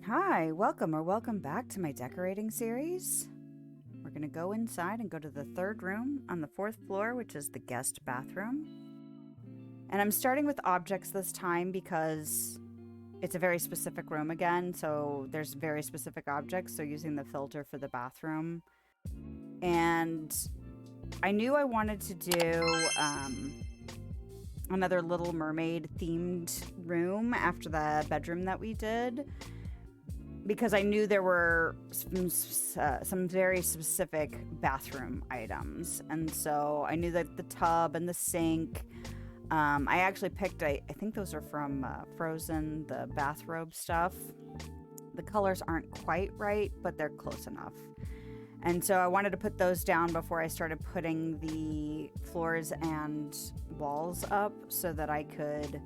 Hi, welcome or welcome back to my decorating series. We're going to go inside and go to the third room on the fourth floor, which is the guest bathroom. And I'm starting with objects this time because it's a very specific room again, so there's very specific objects, so using the filter for the bathroom. And I knew I wanted to do another Little Mermaid themed room after the bedroom that we did, because I knew there were some very specific bathroom items. And so I knew that the tub and the sink, I actually picked, I think those are from Frozen, the bathrobe stuff. The colors aren't quite right, but they're close enough. And so I wanted to put those down before I started putting the floors and walls up so that I could,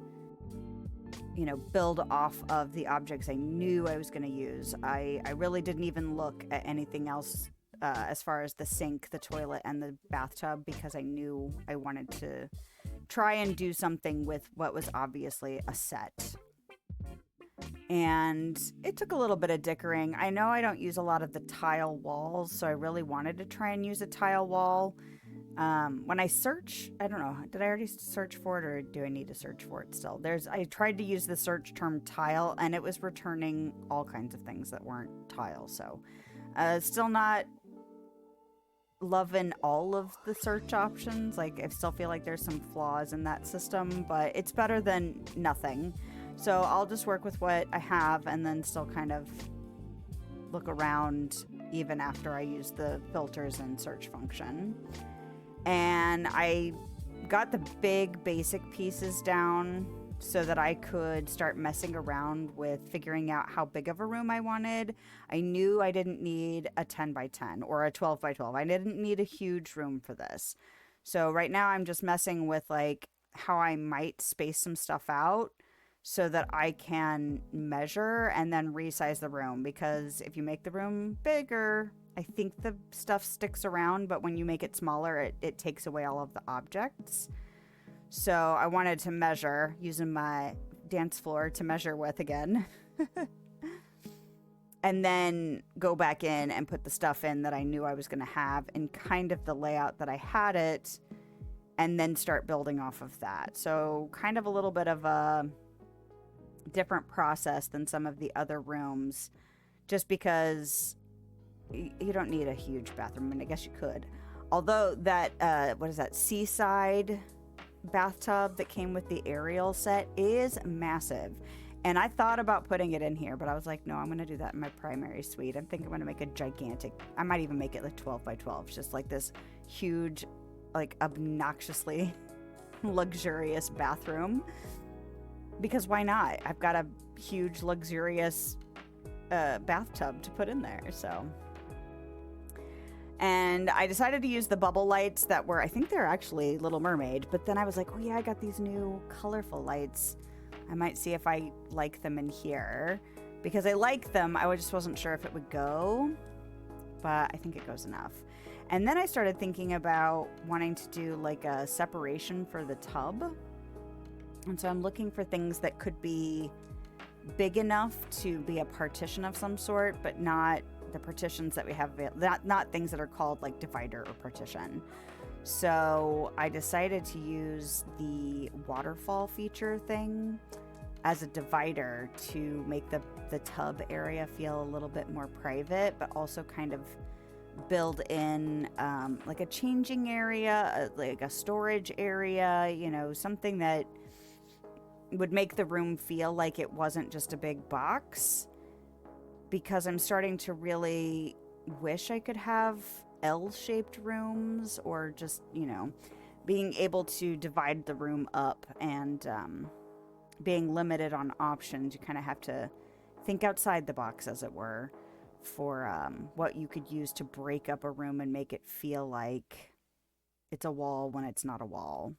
build off of the objects I knew I was going to use. I really didn't even look at anything else as far as the sink, the toilet, and the bathtub, because I knew I wanted to try and do something with what was obviously a set. And it took a little bit of dickering. I know I don't use a lot of the tile walls, so I really wanted to try and use a tile wall. When I search, I don't know, did I already search for it, or do I need to search for it still? I tried to use the search term tile, and it was returning all kinds of things that weren't tile. So still not loving all of the search options. Like, I still feel like there's some flaws in that system, but it's better than nothing. So I'll just work with what I have and then still kind of look around even after I use the filters and search function. And I got the big basic pieces down so that I could start messing around with figuring out how big of a room I wanted. I knew I didn't need a 10 by 10 or a 12 by 12. I didn't need a huge room for this. So right now I'm just messing with like how I might space some stuff out so that I can measure and then resize the room, because if you make the room bigger, I think the stuff sticks around, but when you make it smaller, it takes away all of the objects. So I wanted to measure using my dance floor to measure with again. And then go back in and put the stuff in that I knew I was going to have in kind of the layout that I had it, and then start building off of that. So kind of a little bit of a different process than some of the other rooms, just because you don't need a huge bathroom. I mean, I guess you could. Although that, what is that, seaside bathtub that came with the Ariel set is massive. And I thought about putting it in here, but I was like, no, I'm going to do that in my primary suite. I think I'm going to make a gigantic, I might even make it like 12 by 12, just like this huge, like obnoxiously luxurious bathroom. Because why not? I've got a huge, luxurious bathtub to put in there, so. And I decided to use the bubble lights that were, I think they're actually Little Mermaid, but then I was like, oh yeah, I got these new colorful lights. I might see if I like them in here. Because I like them, I just wasn't sure if it would go, but I think it goes enough. And then I started thinking about wanting to do like a separation for the tub. And so I'm looking for things that could be big enough to be a partition of some sort, but not the partitions that we have, not things that are called like divider or partition. So I decided to use the waterfall feature thing as a divider to make the tub area feel a little bit more private, but also kind of build in like a changing area, like a storage area, something that would make the room feel like it wasn't just a big box, because I'm starting to really wish I could have L-shaped rooms, or just, being able to divide the room up and being limited on options. You kind of have to think outside the box, as it were, for what you could use to break up a room and make it feel like it's a wall when it's not a wall.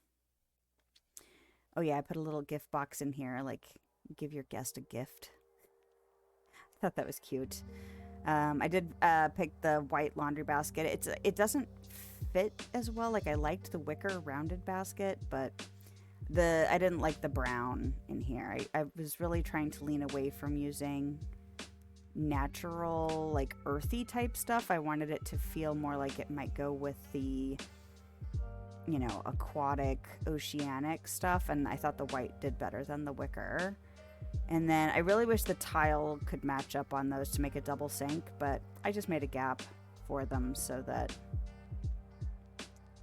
Oh yeah, I put a little gift box in here, like give your guest a gift. I thought that was cute. I did pick the white laundry basket. It doesn't fit as well. Like, I liked the wicker rounded basket, but I didn't like the brown in here. I was really trying to lean away from using natural, like earthy type stuff. I wanted it to feel more like it might go with the, you know, aquatic, oceanic stuff, and I thought the white did better than the wicker. And then I really wish the tile could match up on those to make a double sink, but I just made a gap for them so that,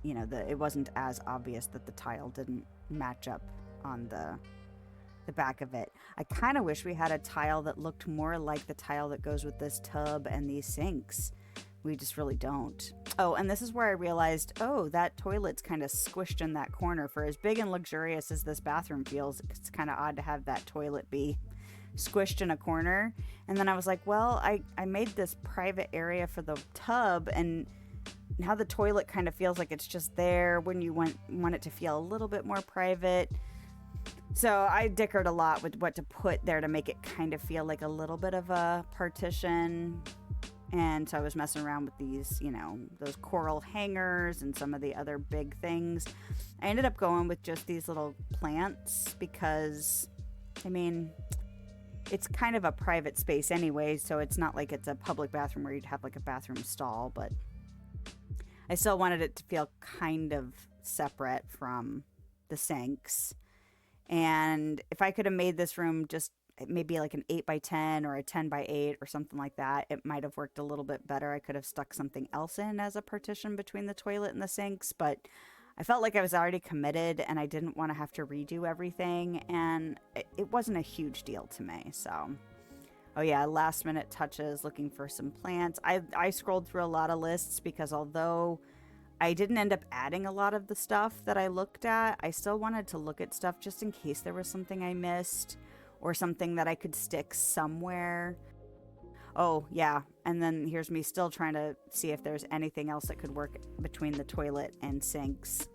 you know, it wasn't as obvious that the tile didn't match up on the back of it. I kind of wish we had a tile that looked more like the tile that goes with this tub and these sinks. We just really don't. Oh, and this is where I realized, oh, that toilet's kind of squished in that corner. For as big and luxurious as this bathroom feels, it's kind of odd to have that toilet be squished in a corner. And then I was like, well, I made this private area for the tub, and now the toilet kind of feels like it's just there when you want it to feel a little bit more private. So I dickered a lot with what to put there to make it kind of feel like a little bit of a partition. And so I was messing around with these, you know, those coral hangers and some of the other big things. I ended up going with just these little plants because, I mean, it's kind of a private space anyway, so it's not like it's a public bathroom where you'd have like a bathroom stall, but I still wanted it to feel kind of separate from the sinks. And if I could have made this room just maybe like an 8x10 or a 10x8 or something like that, it might have worked a little bit better. I could have stuck something else in as a partition between the toilet and the sinks, but I felt like I was already committed and I didn't want to have to redo everything, and it wasn't a huge deal to me. So, oh yeah, last minute touches, looking for some plants. I scrolled through a lot of lists because although I didn't end up adding a lot of the stuff that I looked at, I still wanted to look at stuff just in case there was something I missed or something that I could stick somewhere. Oh, yeah. And then here's me still trying to see if there's anything else that could work between the toilet and sinks.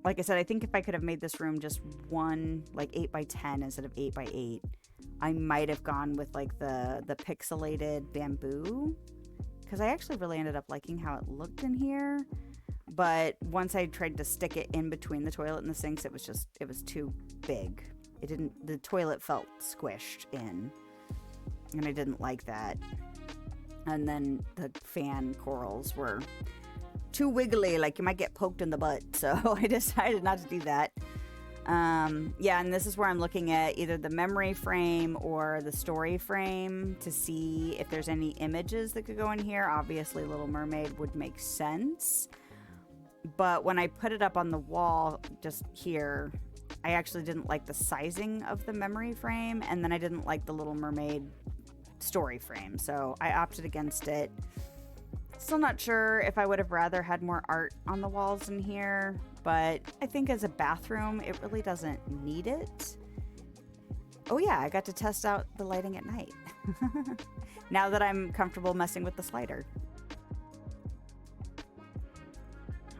Like I said, I think if I could have made this room just one, like 8x10 instead of 8x8, I might have gone with like the pixelated bamboo, because I actually really ended up liking how it looked in here. But once I tried to stick it in between the toilet and the sinks, it was too big. The toilet felt squished in, and I didn't like that. And then the fan corals were too wiggly, like you might get poked in the butt. So I decided not to do that. Yeah, and this is where I'm looking at either the memory frame or the story frame to see if there's any images that could go in here. Obviously, Little Mermaid would make sense. But when I put it up on the wall just here, I actually didn't like the sizing of the memory frame, and then I didn't like the Little Mermaid story frame, so I opted against it. Still not sure if I would have rather had more art on the walls in here, but I think as a bathroom, it really doesn't need it. Oh yeah, I got to test out the lighting at night. Now that I'm comfortable messing with the slider.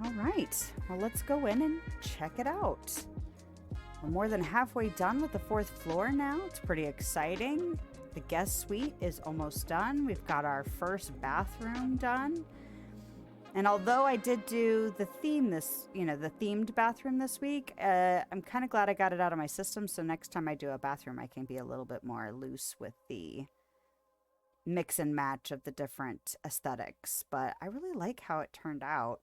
All right, well, let's go in and check it out. We're more than halfway done with the 4th floor now. It's pretty exciting. The guest suite is almost done. We've got our first bathroom done. And although I did do the theme the themed bathroom this week, I'm kind of glad I got it out of my system. So next time I do a bathroom, I can be a little bit more loose with the mix and match of the different aesthetics. But I really like how it turned out.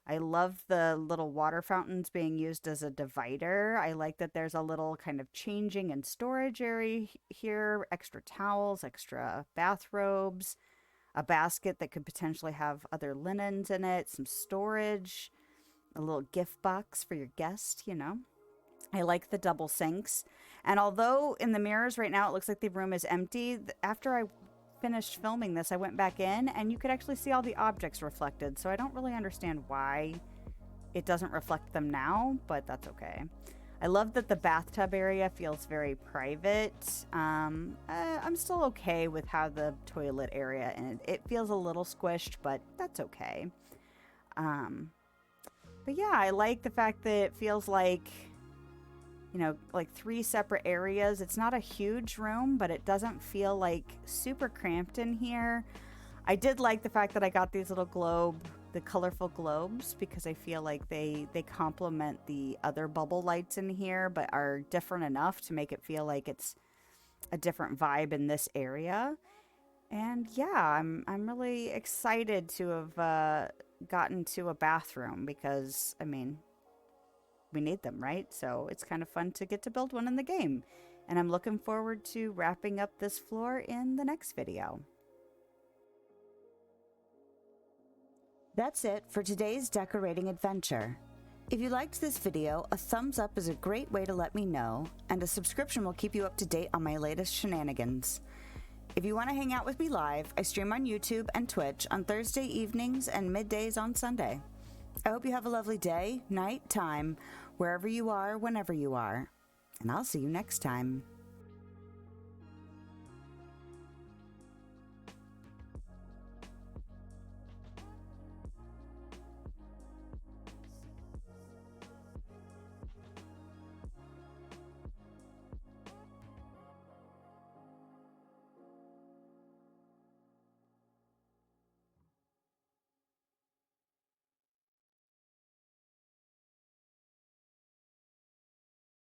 I love the little water fountains being used as a divider. I like that there's a little kind of changing and storage area here, extra towels, extra bathrobes, a basket that could potentially have other linens in it, some storage, a little gift box for your guest, you know. I like the double sinks. And although in the mirrors right now it looks like the room is empty, after I finished filming this, I went back in and you could actually see all the objects reflected. So I don't really understand why it doesn't reflect them now, but that's okay. I love that the bathtub area feels very private. I'm still okay with how the toilet area, and it feels a little squished, but that's okay. But yeah, I like the fact that it feels like, you know, like 3 separate areas. It's not a huge room, but it doesn't feel like super cramped in here. I did like the fact that I got these little the colorful globes, because I feel like they complement the other bubble lights in here, but are different enough to make it feel like it's a different vibe in this area. And yeah, I'm really excited to have gotten to a bathroom because, I mean, we need them, right? So it's kind of fun to get to build one in the game. And I'm looking forward to wrapping up this floor in the next video. That's it for today's decorating adventure. If you liked this video, a thumbs up is a great way to let me know, and a subscription will keep you up to date on my latest shenanigans. If you want to hang out with me live, I stream on YouTube and Twitch on Thursday evenings and middays on Sunday. I hope you have a lovely day, night, time, wherever you are, whenever you are. And I'll see you next time.